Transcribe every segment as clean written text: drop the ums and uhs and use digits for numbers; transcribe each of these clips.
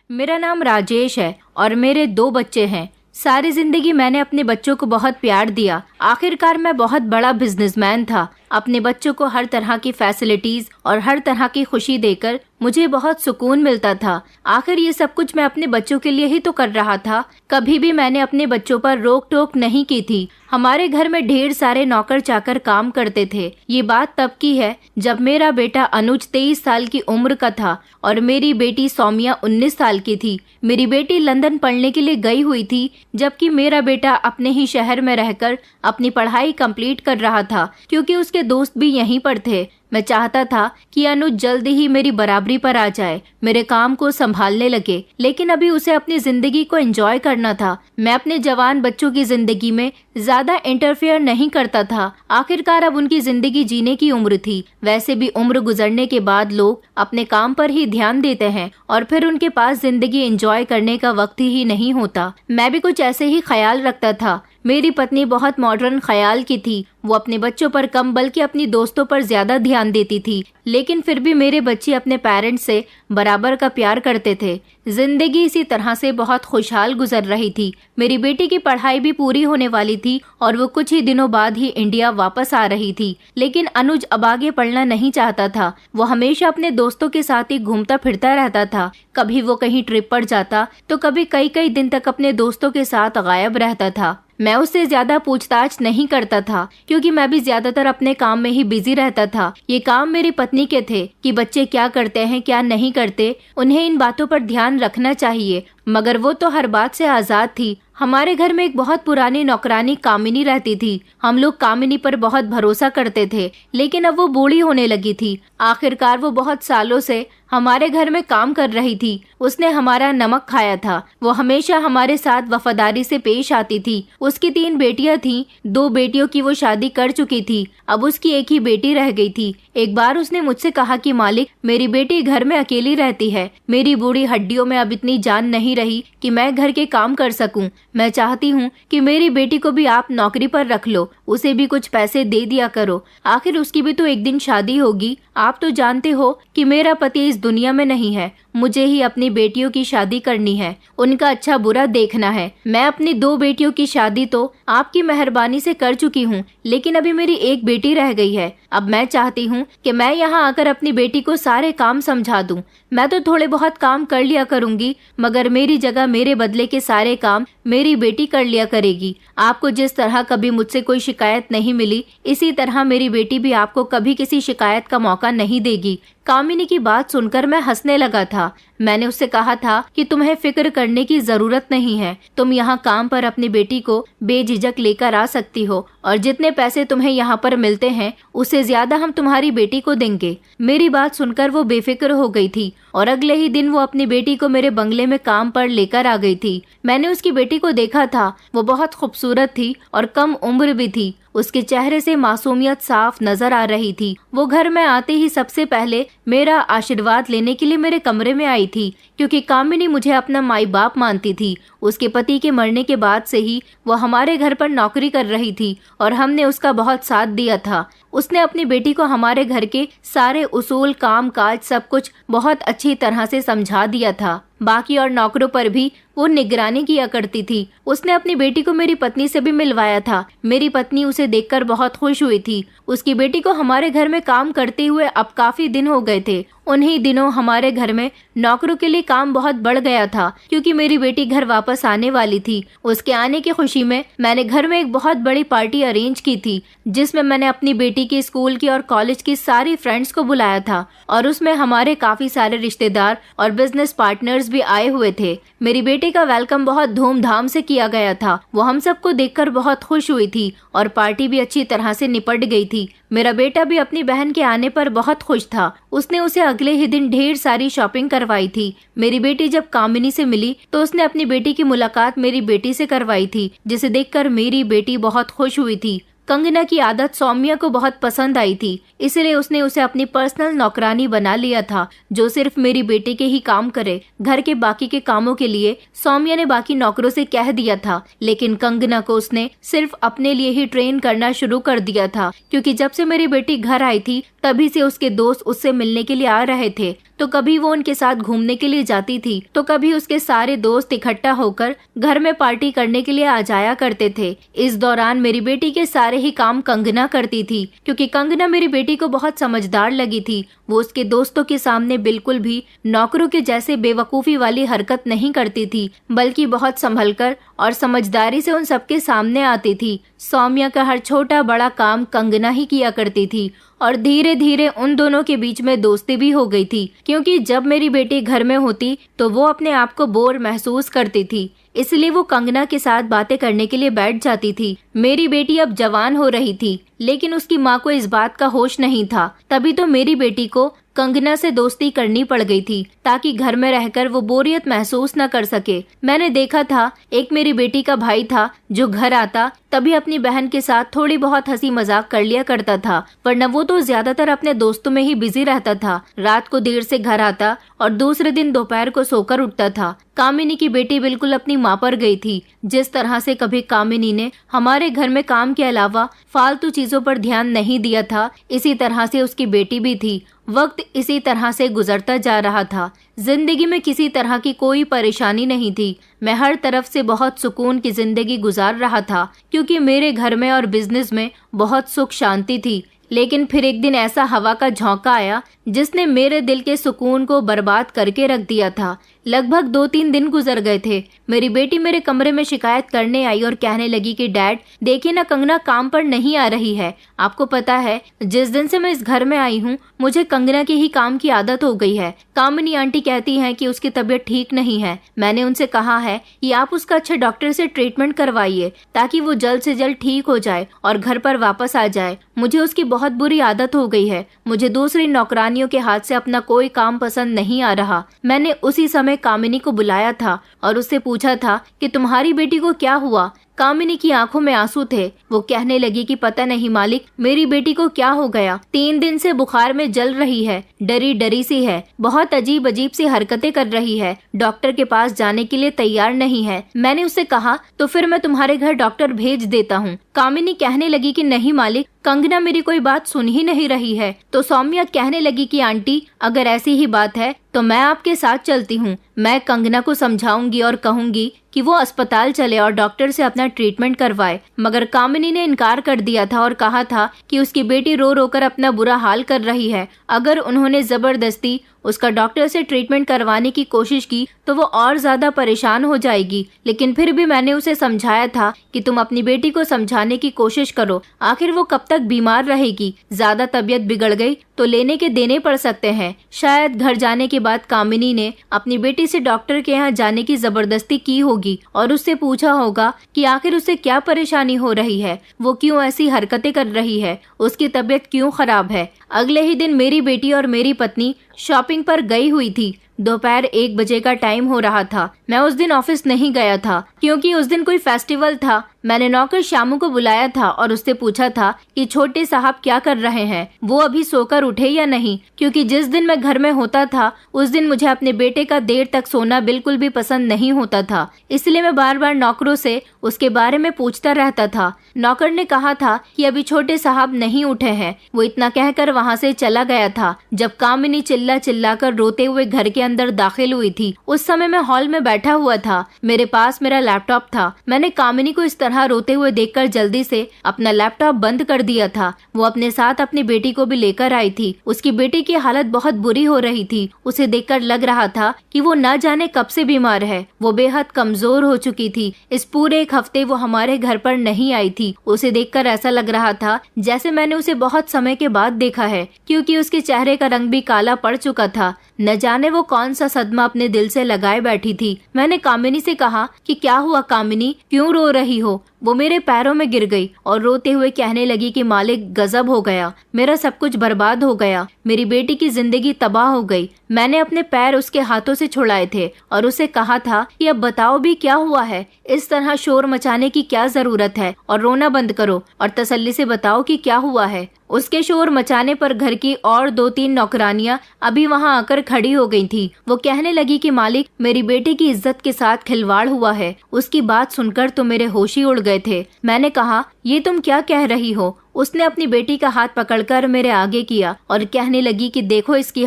मेरा नाम राजेश है और मेरे 2 बच्चे हैं। सारी जिंदगी मैंने अपने बच्चों को बहुत प्यार दिया। आखिरकार मैं बहुत बड़ा बिजनेसमैन था। अपने बच्चों को हर तरह की फैसिलिटीज और हर तरह की खुशी देकर मुझे बहुत सुकून मिलता था। आखिर ये सब कुछ मैं अपने बच्चों के लिए ही तो कर रहा था। कभी भी मैंने अपने बच्चों पर रोक टोक नहीं की थी। हमारे घर में ढेर सारे नौकर चाकर काम करते थे। ये बात तब की है जब मेरा बेटा अनुज 23 साल की उम्र का था और मेरी बेटी सौम्या 19 साल की थी। मेरी बेटी लंदन पढ़ने के लिए गई हुई थी, जबकि मेरा बेटा अपने ही शहर में रहकर अपनी पढ़ाई कंप्लीट कर रहा था, क्योंकि उसके दोस्त भी यहीं पर थे। मैं चाहता था कि अनुज जल्दी ही मेरी बराबरी पर आ जाए, मेरे काम को संभालने लगे, लेकिन अभी उसे अपनी जिंदगी को एंजॉय करना था। मैं अपने जवान बच्चों की जिंदगी में ज्यादा इंटरफेयर नहीं करता था। आखिरकार अब उनकी जिंदगी जीने की उम्र थी। वैसे भी उम्र गुजरने के बाद लोग अपने काम पर ही ध्यान देते हैं और फिर उनके पास जिंदगी एंजॉय करने का वक्त ही नहीं होता। मैं भी कुछ ऐसे ही ख्याल रखता था। मेरी पत्नी बहुत मॉडर्न ख्याल की थी। वो अपने बच्चों पर कम बल्कि अपनी दोस्तों पर ज्यादा ध्यान देती थी, लेकिन फिर भी मेरे बच्चे अपने पेरेंट्स से बराबर का प्यार करते थे। जिंदगी इसी तरह से बहुत खुशहाल गुजर रही थी। मेरी बेटी की पढ़ाई भी पूरी होने वाली थी और वो कुछ ही दिनों बाद ही इंडिया वापस आ रही थी। लेकिन अनुज अब आगे पढ़ना नहीं चाहता था। वो हमेशा अपने दोस्तों के साथ ही घूमता फिरता रहता था। कभी वो कहीं ट्रिप पर जाता तो कभी कई कई दिन तक अपने दोस्तों के साथ गायब रहता था। मैं उससे ज्यादा पूछताछ नहीं करता था, क्योंकि मैं भी ज्यादातर अपने काम में ही बिजी रहता था। ये काम मेरी पत्नी के थे कि बच्चे क्या करते हैं क्या नहीं करते, उन्हें इन बातों पर ध्यान रखना चाहिए, मगर वो तो हर बात से आजाद थी। हमारे घर में एक बहुत पुरानी नौकरानी कामिनी रहती थी। हम लोग कामिनी पर बहुत भरोसा करते थे, लेकिन अब वो बूढ़ी होने लगी थी। आखिरकार वो बहुत सालों से हमारे घर में काम कर रही थी। उसने हमारा नमक खाया था। वो हमेशा हमारे साथ वफादारी से पेश आती थी। उसकी 3 बेटियां थीं। 2 बेटियों की वो शादी कर चुकी थी। अब उसकी एक ही बेटी रह गई थी। एक बार उसने मुझसे कहा कि मालिक, मेरी बेटी घर में अकेली रहती है। मेरी बूढ़ी हड्डियों में अब इतनी जान नहीं रही कि मैं घर के काम कर सकूं। मैं चाहती हूँ कि मेरी बेटी को भी आप नौकरी पर रख लो, उसे भी कुछ पैसे दे दिया करो। आखिर उसकी भी तो एक दिन शादी होगी। आप तो जानते हो कि मेरा पति इस दुनिया में नहीं है। मुझे ही अपनी बेटियों की शादी करनी है, उनका अच्छा बुरा देखना है। मैं अपनी 2 बेटियों की शादी तो आपकी मेहरबानी से कर चुकी हूँ, लेकिन अभी मेरी एक बेटी रह गई है। अब मैं चाहती हूँ कि मैं यहाँ आकर अपनी बेटी को सारे काम समझा दूँ। मैं तो थोड़े बहुत काम कर लिया करूँगी, मगर मेरी जगह मेरे बदले के सारे काम मेरी बेटी कर लिया करेगी। आपको जिस तरह कभी मुझसे कोई शिकायत नहीं मिली, इसी तरह मेरी बेटी भी आपको कभी किसी शिकायत का मौका नहीं देगी। कामिनी की बात सुनकर मैं हंसने लगा था। मैंने उससे कहा था कि तुम्हें फिक्र करने की जरूरत नहीं है। तुम यहाँ काम पर अपनी बेटी को बेझिझक लेकर आ सकती हो और जितने पैसे तुम्हें यहाँ पर मिलते हैं उससे ज्यादा हम तुम्हारी बेटी को देंगे। मेरी बात सुनकर वो बेफिक्र हो गई थी और अगले ही दिन वो अपनी बेटी को मेरे बंगले में काम पर लेकर आ गई थी। मैंने उसकी बेटी को देखा था। वो बहुत खूबसूरत थी और कम उम्र भी थी। उसके चेहरे से मासूमियत साफ नजर आ रही थी। वो घर में आते ही सबसे पहले मेरा आशीर्वाद लेने के लिए मेरे कमरे में आई थी, क्योंकि कामिनी मुझे अपना माई बाप मानती थी। उसके पति के मरने के बाद से ही वो हमारे घर पर नौकरी कर रही थी और हमने उसका बहुत साथ दिया था। उसने अपनी बेटी को हमारे घर के सारे उसूल, काम काज सब कुछ बहुत अच्छी तरह से समझा दिया था। बाकी और नौकरों पर भी वो निगरानी किया करती थी। उसने अपनी बेटी को मेरी पत्नी से भी मिलवाया था। मेरी पत्नी उसे देखकर बहुत खुश हुई थी। उसकी बेटी को हमारे घर में काम करते हुए अब काफी दिन हो गए थे। उन्हीं दिनों हमारे घर में नौकरों के लिए काम बहुत बढ़ गया था, क्योंकि मेरी बेटी घर वापस आने वाली थी। उसके आने की खुशी में मैंने घर में एक बहुत बड़ी पार्टी अरेंज की थी, जिसमें मैंने अपनी बेटी की स्कूल की और कॉलेज की सारी फ्रेंड्स को बुलाया था और उसमें हमारे काफी सारे रिश्तेदार और बिजनेस पार्टनर्स भी आए हुए थे। मेरी बेटी का वेलकम बहुत धूमधाम से किया गया था। वो हम सबको देखकर बहुत खुश हुई थी और पार्टी भी अच्छी तरह से निपट गई थी। मेरा बेटा भी अपनी बहन के आने पर बहुत खुश था। उसने उसे अगले ही दिन ढेर सारी शॉपिंग करवाई थी। मेरी बेटी जब कामिनी से मिली तो उसने अपनी बेटी की मुलाकात मेरी बेटी से करवाई थी, जिसे देखकर मेरी बेटी बहुत खुश हुई थी। कंगना की आदत सौम्या को बहुत पसंद आई थी, इसलिए उसने उसे अपनी पर्सनल नौकरानी बना लिया था, जो सिर्फ मेरी बेटी के ही काम करे। घर के बाकी के कामों के लिए सौम्या ने बाकी नौकरों से कह दिया था, लेकिन कंगना को उसने सिर्फ अपने लिए ही ट्रेन करना शुरू कर दिया था, क्योंकि जब से मेरी बेटी घर आई थी तभी से उसके दोस्त उससे मिलने के लिए आ रहे थे। तो कभी वो उनके साथ घूमने के लिए जाती थी, तो कभी उसके सारे दोस्त इकट्ठा होकर घर में पार्टी करने के लिए आ जाया करते थे। इस दौरान मेरी बेटी के सारे ही काम कंगना करती थी, क्योंकि कंगना मेरी बेटी को बहुत समझदार लगी थी। वो उसके दोस्तों के सामने बिल्कुल भी नौकरों के जैसे बेवकूफी वाली हरकत नहीं करती थी, बल्कि बहुत संभलकर और समझदारी से उन सबके सामने आती थी। सौम्या का हर छोटा बड़ा काम कंगना ही किया करती थी और धीरे धीरे उन दोनों के बीच में दोस्ती भी हो गई थी, क्योंकि जब मेरी बेटी घर में होती तो वो अपने आप को बोर महसूस करती थी, इसलिए वो कंगना के साथ बातें करने के लिए बैठ जाती थी। मेरी बेटी अब जवान हो रही थी, लेकिन उसकी माँ को इस बात का होश नहीं था। तभी तो मेरी बेटी को कंगना से दोस्ती करनी पड़ गई थी, ताकि घर में रहकर वो बोरियत महसूस न कर सके। मैंने देखा था, एक मेरी बेटी का भाई था जो घर आता तभी अपनी बहन के साथ थोड़ी बहुत हंसी मजाक कर लिया करता था, वरना वो तो ज्यादातर अपने दोस्तों में ही बिजी रहता था। रात को देर से घर आता और दूसरे दिन दोपहर को सोकर उठता था। कामिनी की बेटी बिल्कुल अपनी माँ पर गई थी। जिस तरह से कभी कामिनी ने हमारे घर में काम के अलावा फालतू चीजों पर ध्यान नहीं दिया था, इसी तरह से उसकी बेटी भी थी। वक्त इसी तरह से गुजरता जा रहा था। जिंदगी में किसी तरह की कोई परेशानी नहीं थी। मैं हर तरफ से बहुत सुकून की जिंदगी गुजार रहा था, क्योंकि मेरे घर में और बिजनेस में बहुत सुख शांति थी। लेकिन फिर एक दिन ऐसा हवा का झोंका आया जिसने मेरे दिल के सुकून को बर्बाद करके रख दिया था। लगभग 2-3 दिन गुजर गए थे। मेरी बेटी मेरे कमरे में शिकायत करने आई और कहने लगी कि डैड देखिए ना, कंगना काम पर नहीं आ रही है। आपको पता है, जिस दिन से मैं इस घर में आई हूँ मुझे कंगना की ही काम की आदत हो गई है। कामिनी आंटी कहती हैं कि उसकी तबीयत ठीक नहीं है। मैंने उनसे कहा है कि आप उसका अच्छे डॉक्टर से ट्रीटमेंट करवाइए, ताकि वो जल्द से जल्द ठीक हो जाए और घर पर वापस आ जाए। मुझे उसकी बहुत बुरी आदत हो गई है। मुझे दूसरी नौकरानियों के हाथ से अपना कोई काम पसंद नहीं आ रहा। मैंने उसी समय कामिनी को बुलाया था और उससे पूछा था कि तुम्हारी बेटी को क्या हुआ। कामिनी की आंखों में आंसू थे। वो कहने लगी कि पता नहीं मालिक, मेरी बेटी को क्या हो गया। 3 दिन से बुखार में जल रही है, डरी डरी सी है, बहुत अजीब अजीब सी हरकतें कर रही है, डॉक्टर के पास जाने के लिए तैयार नहीं है। मैंने उससे कहा तो फिर मैं तुम्हारे घर डॉक्टर भेज देता हूँ। कामिनी कहने लगी कि नहीं मालिक, कंगना मेरी कोई बात सुन ही नहीं रही है। तो सौम्या कहने लगी कि आंटी अगर ऐसी ही बात है तो मैं आपके साथ चलती हूँ। मैं कंगना को समझाऊंगी और कहूंगी कि वो अस्पताल चले और डॉक्टर से अपना ट्रीटमेंट करवाए। मगर कामिनी ने इनकार कर दिया था और कहा था कि उसकी बेटी रो रो कर अपना बुरा हाल कर रही है। अगर उन्होंने जबरदस्ती उसका डॉक्टर से ट्रीटमेंट करवाने की कोशिश की तो वो और ज्यादा परेशान हो जाएगी। लेकिन फिर भी मैंने उसे समझाया था कि तुम अपनी बेटी को समझाने की कोशिश करो, आखिर वो कब तक बीमार रहेगी। ज्यादा तबीयत बिगड़ गई तो लेने के देने पड़ सकते हैं। शायद घर जाने के बाद कामिनी ने अपनी बेटी से डॉक्टर के यहाँ जाने की जबरदस्ती की होगी और उससे पूछा होगा कि आखिर उसे क्या परेशानी हो रही है, वो क्यों ऐसी हरकतें कर रही है, उसकी तबीयत क्यों खराब है। अगले ही दिन मेरी बेटी और मेरी पत्नी शॉपिंग पर गई हुई थी। दोपहर 1 बजे का टाइम हो रहा था। मैं उस दिन ऑफिस नहीं गया था क्योंकि उस दिन कोई फेस्टिवल था। मैंने नौकर श्यामू को बुलाया था और उससे पूछा था कि छोटे साहब क्या कर रहे हैं, वो अभी सोकर उठे या नहीं, क्योंकि जिस दिन मैं घर में होता था उस दिन मुझे अपने बेटे का देर तक सोना बिल्कुल भी पसंद नहीं होता था। इसलिए मैं बार बार नौकरों से उसके बारे में पूछता रहता था। नौकर ने कहा था कि अभी छोटे साहब नहीं उठे हैं। वो इतना कहकर वहाँ से चला गया था। जब कामिनी चिल्ला चिल्लाकर रोते हुए घर के अंदर दाखिल हुई थी, उस समय मैं हॉल में बैठा हुआ था। मेरे पास मेरा लैपटॉप था। मैंने कामिनी को इस तरह रोते हुए देखकर जल्दी से अपना लैपटॉप बंद कर दिया था। वो अपने साथ अपनी बेटी को भी लेकर आई थी। उसकी बेटी की हालत बहुत बुरी हो रही थी। उसे देखकर लग रहा था कि वो न जाने कब से बीमार है। वो बेहद कमजोर हो चुकी थी। इस पूरे 1 हफ्ते वो हमारे घर पर नहीं आई थी। उसे देखकर ऐसा लग रहा था जैसे मैंने उसे बहुत समय के बाद देखा है, क्योंकि उसके चेहरे का रंग भी काला पड़ चुका था। न जाने वो कौन सा सदमा अपने दिल से लगाए बैठी थी। मैंने कामिनी से कहा कि क्या हुआ कामिनी, क्यों रो रही हो। वो मेरे पैरों में गिर गई और रोते हुए कहने लगी कि मालिक गजब हो गया, मेरा सब कुछ बर्बाद हो गया, मेरी बेटी की जिंदगी तबाह हो गई। मैंने अपने पैर उसके हाथों से छुड़ाए थे और उसे कहा था कि अब बताओ भी क्या हुआ है, इस तरह शोर मचाने की क्या जरूरत है, और रोना बंद करो और तसल्ली से बताओ कि क्या हुआ है। उसके शोर मचाने पर घर की और 2-3 नौकरानियां अभी वहां आकर खड़ी हो गई थी। वो कहने लगी कि मालिक मेरी बेटी की इज्जत के साथ खिलवाड़ हुआ है। उसकी बात सुनकर तो मेरे होश ही उड़ गए। गए थे। मैंने कहा, ये तुम क्या कह रही हो? उसने अपनी बेटी का हाथ पकड़कर मेरे आगे किया और कहने लगी कि देखो इसकी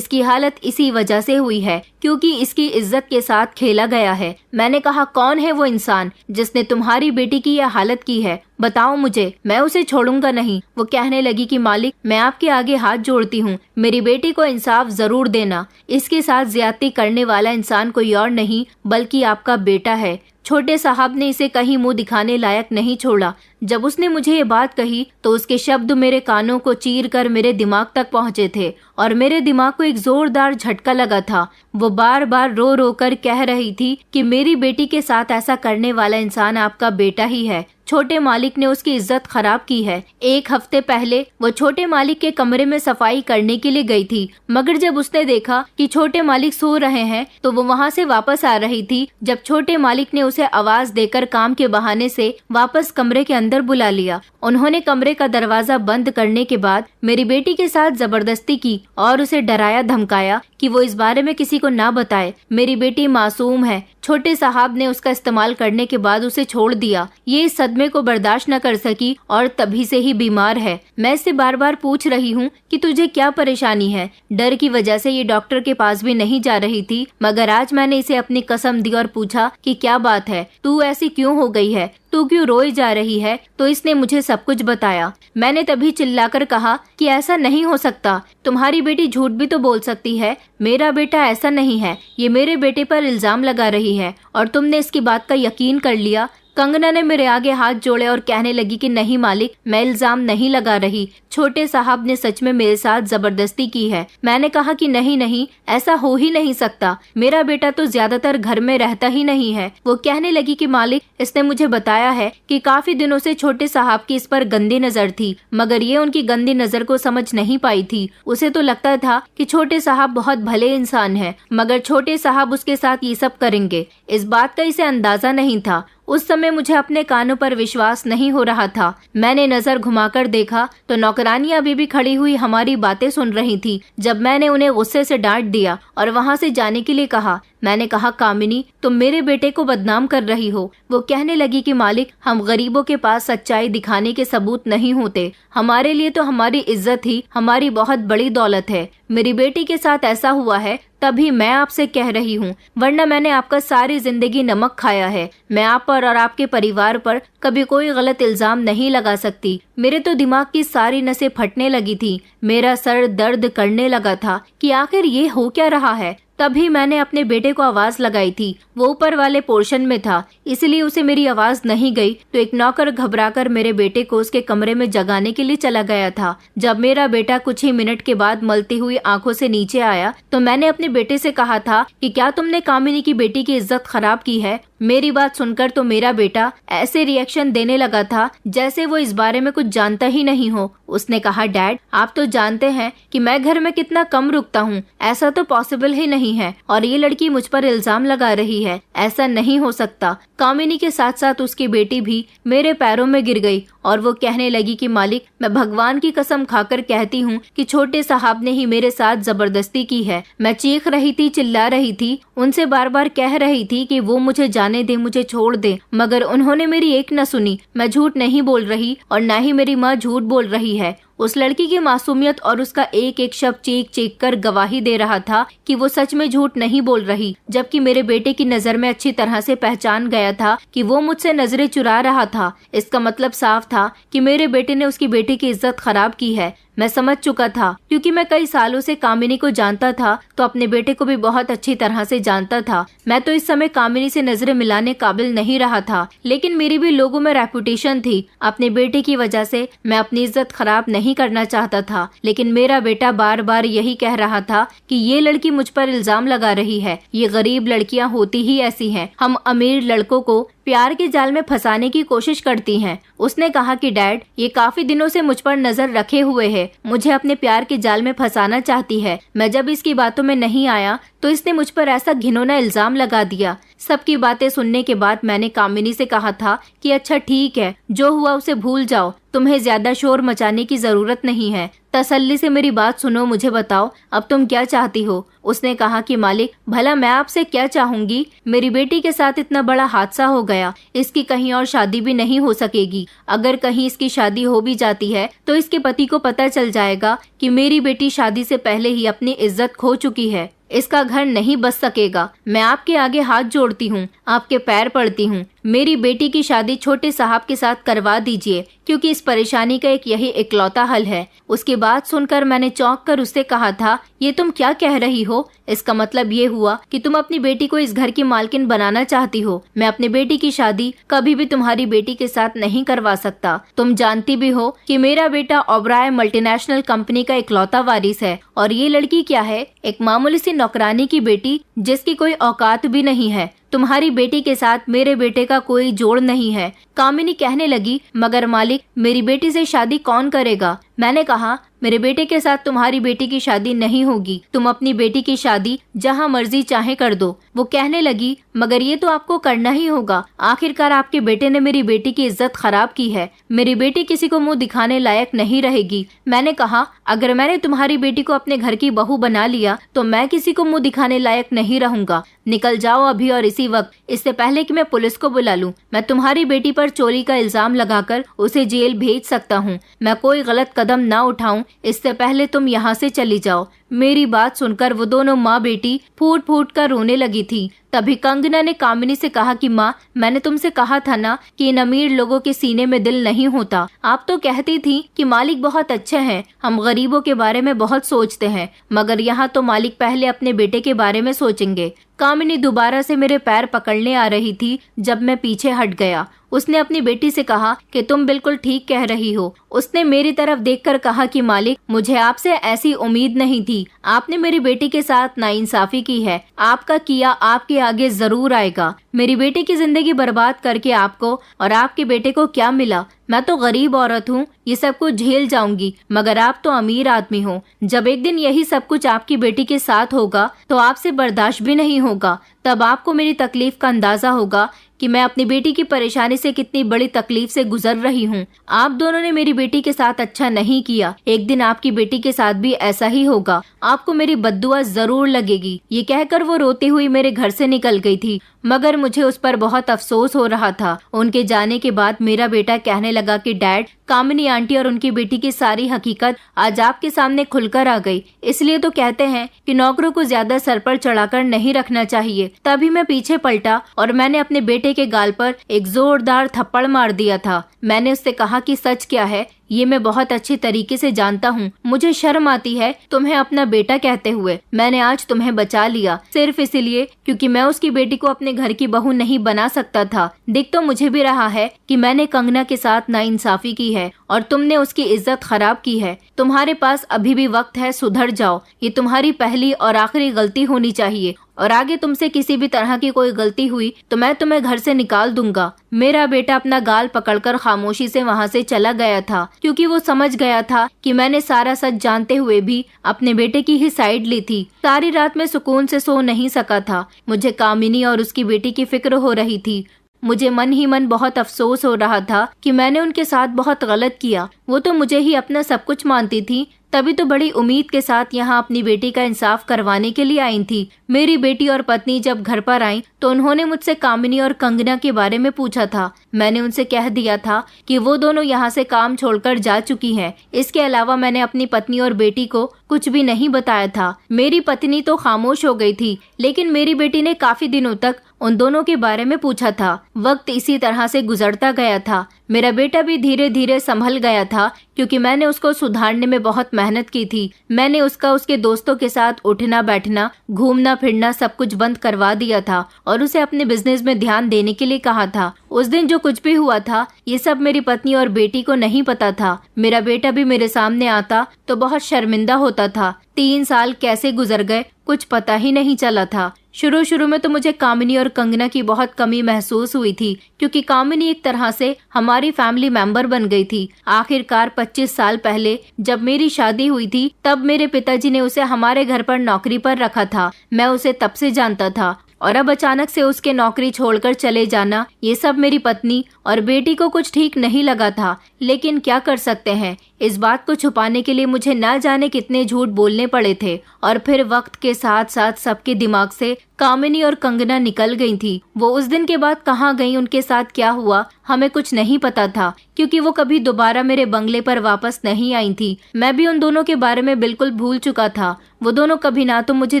हालत इसी वजह से हुई है क्योंकि इसकी इज्जत के साथ खेला गया है। मैंने कहा, कौन है वो इंसान जिसने तुम्हारी बेटी की यह हालत की है? बताओ मुझे, मैं उसे छोड़ूंगा नहीं। वो कहने लगी कि मालिक, मैं आपके आगे हाथ जोड़ती हूँ, मेरी बेटी को इंसाफ जरूर देना। इसके साथ ज्यादती करने वाला इंसान कोई और नहीं बल्कि आपका बेटा है। छोटे साहब ने इसे कहीं मुंह दिखाने लायक नहीं छोड़ा। जब उसने मुझे ये बात कही तो उसके शब्द मेरे कानों को चीर कर मेरे दिमाग तक पहुंचे थे और मेरे दिमाग को एक जोरदार झटका लगा था। वो बार बार रो रो कर कह रही थी कि मेरी बेटी के साथ ऐसा करने वाला इंसान आपका बेटा ही है। छोटे मालिक ने उसकी इज्जत खराब की है। एक हफ्ते पहले वो छोटे मालिक के कमरे में सफाई करने के लिए गई थी, मगर जब उसने देखा कि छोटे मालिक सो रहे हैं तो वो वहाँ से वापस आ रही थी जब छोटे मालिक ने उसे आवाज देकर काम के बहाने से वापस कमरे के अंदर बुला लिया। उन्होंने कमरे का दरवाजा बंद करने के बाद मेरी बेटी के साथ जबरदस्ती की और उसे डराया धमकाया कि वो इस बारे में किसी को ना बताए। मेरी बेटी मासूम है। छोटे साहब ने उसका इस्तेमाल करने के बाद उसे छोड़ दिया। ये इस सदमे को बर्दाश्त न कर सकी और तभी से ही बीमार है। मैं इससे बार बार पूछ रही हूँ कि तुझे क्या परेशानी है। डर की वजह से ये डॉक्टर के पास भी नहीं जा रही थी, मगर आज मैंने इसे अपनी कसम दी और पूछा कि क्या बात है, तू ऐसी क्यों हो गई है, तू क्यों रोई जा रही है? तो इसने मुझे सब कुछ बताया। मैंने तभी चिल्लाकर कहा कि ऐसा नहीं हो सकता, तुम्हारी बेटी झूठ भी तो बोल सकती है, मेरा बेटा ऐसा नहीं है, ये मेरे बेटे पर इल्जाम लगा रही है और तुमने इसकी बात का यकीन कर लिया। कंगना ने मेरे आगे हाथ जोड़े और कहने लगी कि नहीं मालिक, मैं इल्जाम नहीं लगा रही, छोटे साहब ने सच में मेरे साथ जबरदस्ती की है। मैंने कहा कि नहीं नहीं, ऐसा हो ही नहीं सकता, मेरा बेटा तो ज्यादातर घर में रहता ही नहीं है। वो कहने लगी कि मालिक, इसने मुझे बताया है कि काफी दिनों से छोटे साहब की इस पर गंदी नजर थी, मगर ये उनकी गंदी नजर को समझ नहीं पाई थी। उसे तो लगता था कि छोटे साहब बहुत भले इंसान है, मगर छोटे साहब उसके साथ ये सब करेंगे, इस बात का इसे अंदाजा नहीं था। उस समय मुझे अपने कानों पर विश्वास नहीं हो रहा था। मैंने नजर घुमाकर देखा तो नौकरानियां अभी भी खड़ी हुई हमारी बातें सुन रही थी। जब मैंने उन्हें गुस्से से डांट दिया और वहां से जाने के लिए कहा, मैंने कहा, कामिनी, तुम मेरे बेटे को बदनाम कर रही हो। वो कहने लगी कि मालिक, हम गरीबों के पास सच्चाई दिखाने के सबूत नहीं होते, हमारे लिए तो हमारी इज्जत ही हमारी बहुत बड़ी दौलत है। मेरी बेटी के साथ ऐसा हुआ है तभी मैं आपसे कह रही हूँ, वरना मैंने आपका सारी जिंदगी नमक खाया है। मैं आप पर और आपके परिवार पर कभी कोई गलत इल्जाम नहीं लगा सकती। मेरे तो दिमाग की सारी नसें फटने लगी थी, मेरा सर दर्द करने लगा था कि आखिर ये हो क्या रहा है। तभी मैंने अपने बेटे को आवाज लगाई थी। वो ऊपर वाले पोर्शन में था, इसलिए उसे मेरी आवाज नहीं गई तो एक नौकर घबराकर मेरे बेटे को उसके कमरे में जगाने के लिए चला गया था। जब मेरा बेटा कुछ ही मिनट के बाद मलती हुई आंखों से नीचे आया तो मैंने अपने बेटे से कहा था कि क्या तुमने कामिनी की बेटी की इज्जत खराब की है? मेरी बात सुनकर तो मेरा बेटा ऐसे रिएक्शन देने लगा था जैसे वो इस बारे में कुछ जानता ही नहीं हो। उसने कहा, डैड, आप तो जानते हैं कि मैं घर में कितना कम रुकता हूँ, ऐसा तो पॉसिबल ही नहीं है और ये लड़की मुझ पर इल्जाम लगा रही है, ऐसा नहीं हो सकता। कामिनी के साथ साथ उसकी बेटी भी मेरे पैरों में गिर गई और वो कहने लगी कि मालिक, मैं भगवान की कसम खाकर कहती हूँ कि छोटे साहब ने ही मेरे साथ जबरदस्ती की है। मैं चीख रही थी, चिल्ला रही थी, उनसे बार बार कह रही थी कि वो मुझे जाने दे, मुझे छोड़ दे, मगर उन्होंने मेरी एक न सुनी। मैं झूठ नहीं बोल रही और न ही मेरी माँ झूठ बोल रही है। उस लड़की की मासूमियत और उसका एक एक शब्द चीख चीख कर गवाही दे रहा था कि वो सच में झूठ नहीं बोल रही, जबकि मेरे बेटे की नजर में अच्छी तरह से पहचान गया था कि वो मुझसे नजरें चुरा रहा था। इसका मतलब साफ था कि मेरे बेटे ने उसकी बेटी की इज्जत खराब की है। मैं समझ चुका था, क्योंकि मैं कई सालों से कामिनी को जानता था तो अपने बेटे को भी बहुत अच्छी तरह से जानता था। मैं तो इस समय कामिनी से नजरें मिलाने काबिल नहीं रहा था, लेकिन मेरी भी लोगों में रेपुटेशन थी। अपने बेटे की वजह से मैं अपनी इज्जत खराब नहीं करना चाहता था, लेकिन मेरा बेटा बार बार यही कह रहा था कि ये लड़की मुझ पर इल्जाम लगा रही है। ये गरीब लड़कियां होती ही ऐसी हैं, हम अमीर लड़कों को प्यार के जाल में फंसाने की कोशिश करती हैं। उसने कहा कि डैड, ये काफी दिनों से मुझ पर नजर रखे हुए है, मुझे अपने प्यार के जाल में फंसाना चाहती है। मैं जब इसकी बातों में नहीं आया तो इसने मुझ पर ऐसा घिनौना इल्जाम लगा दिया। सबकी बातें सुनने के बाद मैंने कामिनी से कहा था कि अच्छा ठीक है, जो हुआ उसे भूल जाओ, तुम्हें ज्यादा शोर मचाने की जरूरत नहीं है। तसल्ली से मेरी बात सुनो, मुझे बताओ अब तुम क्या चाहती हो। उसने कहा कि मालिक, भला मैं आपसे क्या चाहूंगी, मेरी बेटी के साथ इतना बड़ा हादसा हो गया, इसकी कहीं और शादी भी नहीं हो सकेगी। अगर कहीं इसकी शादी हो भी जाती है तो इसके पति को पता चल जाएगा कि मेरी बेटी शादी से पहले ही अपनी इज्जत खो चुकी है, इसका घर नहीं बस सकेगा। मैं आपके आगे हाथ जोड़ती हूँ, आपके पैर पड़ती हूँ, मेरी बेटी की शादी छोटे साहब के साथ करवा दीजिए, क्योंकि इस परेशानी का एक यही इकलौता हल है। उसकी बात सुनकर मैंने चौंक कर उससे कहा था, ये तुम क्या कह रही हो? इसका मतलब ये हुआ कि तुम अपनी बेटी को इस घर की मालकिन बनाना चाहती हो। मैं अपनी बेटी की शादी कभी भी तुम्हारी बेटी के साथ नहीं करवा सकता। तुम जानती भी हो कि मेरा बेटा ओबराय मल्टीनेशनल कंपनी का इकलौता वारिस है, और ये लड़की क्या है, एक मामूली सी नौकरानी की बेटी जिसकी कोई औकात भी नहीं है। तुम्हारी बेटी के साथ मेरे बेटे का कोई जोड़ नहीं है। कामिनी कहने लगी, मगर मालिक, मेरी बेटी से शादी कौन करेगा? मैंने कहा, मेरे बेटे के साथ तुम्हारी बेटी की शादी नहीं होगी, तुम अपनी बेटी की शादी जहां मर्जी चाहे कर दो। वो कहने लगी, मगर ये तो आपको करना ही होगा, आखिरकार आपके बेटे ने मेरी बेटी की इज्जत खराब की है, मेरी बेटी किसी को मुंह दिखाने लायक नहीं रहेगी। मैंने कहा, अगर मैंने तुम्हारी बेटी को अपने घर की बहू बना लिया तो मैं किसी को मुंह दिखाने लायक नहीं रहूंगा। निकल जाओ अभी और इसी वक्त, इससे पहले कि मैं पुलिस को बुला लूं। मैं तुम्हारी बेटी पर चोरी का इल्जाम लगाकर उसे जेल भेज सकता हूं। मैं कोई गलत कदम ना उठाऊं इससे पहले तुम यहाँ से चली जाओ। मेरी बात सुनकर वो दोनों माँ बेटी फूट फूट कर रोने लगी थी। तभी कंगना ने कामिनी से कहा कि माँ, मैंने तुमसे कहा था ना कि इन अमीर लोगों के सीने में दिल नहीं होता। आप तो कहती थी कि मालिक बहुत अच्छे हैं, हम गरीबों के बारे में बहुत सोचते हैं, मगर यहाँ तो मालिक पहले अपने बेटे के बारे में सोचेंगे। कामिनी दोबारा से मेरे पैर पकड़ने आ रही थी जब मैं पीछे हट गया। उसने अपनी बेटी से कहा कि तुम बिल्कुल ठीक कह रही हो। उसने मेरी तरफ देखकर कहा कि मालिक, मुझे आपसे ऐसी उम्मीद नहीं थी। आपने मेरी बेटी के साथ नाइंसाफी की है। आपका किया आपके आगे जरूर आएगा। मेरी बेटी की जिंदगी बर्बाद करके आपको और आपके बेटे को क्या मिला? मैं तो गरीब औरत हूँ, ये सब कुछ झेल जाऊंगी, मगर आप तो अमीर आदमी हो। जब एक दिन यही सब कुछ आपकी बेटी के साथ होगा तो आपसे बर्दाश्त भी नहीं होगा। तब आपको मेरी तकलीफ का अंदाजा होगा कि मैं अपनी बेटी की परेशानी से कितनी बड़ी तकलीफ से गुजर रही हूँ। आप दोनों ने मेरी बेटी के साथ अच्छा नहीं किया, एक दिन आपकी बेटी के साथ भी ऐसा ही होगा। आपको मेरी बद्दुआ जरूर लगेगी। ये कहकर वो रोती हुई मेरे घर से निकल गई थी, मगर मुझे उस पर बहुत अफसोस हो रहा था। उनके जाने के बाद मेरा बेटा कहने लगा कि डैड, कामिनी आंटी और उनकी बेटी की सारी हकीकत आज आपके सामने खुलकर आ गई। इसलिए तो कहते हैं कि नौकरों को ज्यादा सर पर चढ़ाकर नहीं रखना चाहिए। तभी मैं पीछे पलटा और मैंने अपने बेटे के गाल पर एक जोरदार थप्पड़ मार दिया था। मैंने उससे कहा कि सच क्या है ये मैं बहुत अच्छी तरीके से जानता हूँ। मुझे शर्म आती है तुम्हें अपना बेटा कहते हुए। मैंने आज तुम्हें बचा लिया सिर्फ इसलिए क्योंकि मैं उसकी बेटी को अपने घर की बहू नहीं बना सकता था। दिख तो मुझे भी रहा है कि मैंने कंगना के साथ नाइंसाफी की है और तुमने उसकी इज्जत खराब की है। तुम्हारे पास अभी भी वक्त है, सुधर जाओ। ये तुम्हारी पहली और आखिरी गलती होनी चाहिए और आगे तुमसे किसी भी तरह की कोई गलती हुई तो मैं तुम्हें घर से निकाल दूंगा। मेरा बेटा अपना गाल पकड़कर खामोशी से वहाँ से चला गया था, क्योंकि वो समझ गया था कि मैंने सारा सच जानते हुए भी अपने बेटे की ही साइड ली थी। सारी रात में सुकून से सो नहीं सका था। मुझे कामिनी और उसकी बेटी की फिक्र हो रही थी। मुझे मन ही मन बहुत अफसोस हो रहा था कि मैंने उनके साथ बहुत गलत किया। वो तो मुझे ही अपना सब कुछ मानती थी, तभी तो बड़ी उम्मीद के साथ यहाँ अपनी बेटी का इंसाफ करवाने के लिए आई थी। मेरी बेटी और पत्नी जब घर पर आई तो उन्होंने मुझसे कामिनी और कंगना के बारे में पूछा था। मैंने उनसे कह दिया था कि वो दोनों यहाँ से काम छोड़कर जा चुकी हैं। इसके अलावा मैंने अपनी पत्नी और बेटी को कुछ भी नहीं बताया था। मेरी पत्नी तो खामोश हो गई थी, लेकिन मेरी बेटी ने काफी दिनों तक उन दोनों के बारे में पूछा था। वक्त इसी तरह से गुजरता गया था। मेरा बेटा भी धीरे धीरे संभल गया था, क्योंकि मैंने उसको सुधारने में बहुत मेहनत की थी। मैंने उसके दोस्तों के साथ उठना बैठना, घूमना फिरना सब कुछ बंद करवा दिया था और उसे अपने बिजनेस में ध्यान देने के लिए कहा था। उस दिन जो कुछ भी हुआ था ये सब मेरी पत्नी और बेटी को नहीं पता था। मेरा बेटा भी मेरे सामने आता तो बहुत शर्मिंदा होता था। 3 साल कैसे गुजर गए कुछ पता ही नहीं चला था। शुरू में तो मुझे कामिनी और कंगना की बहुत कमी महसूस हुई थी, क्योंकि कामिनी एक तरह से हमारी फैमिली मेंबर बन गई थी। आखिरकार 25 साल पहले जब मेरी शादी हुई थी तब मेरे पिताजी ने उसे हमारे घर पर नौकरी पर रखा था। मैं उसे तब से जानता था। और अब अचानक से उसके नौकरी छोड़कर चले जाना, ये सब मेरी पत्नी और बेटी को कुछ ठीक नहीं लगा था। लेकिन क्या कर सकते हैं, इस बात को छुपाने के लिए मुझे न जाने कितने झूठ बोलने पड़े थे। और फिर वक्त के साथ साथ सबके दिमाग से कामिनी और कंगना निकल गई थी। वो उस दिन के बाद कहाँ गई, उनके साथ क्या हुआ, हमें कुछ नहीं पता था, क्योंकि वो कभी दोबारा मेरे बंगले पर वापस नहीं आई थी। मैं भी उन दोनों के बारे में बिल्कुल भूल चुका था। वो दोनों कभी ना तो मुझे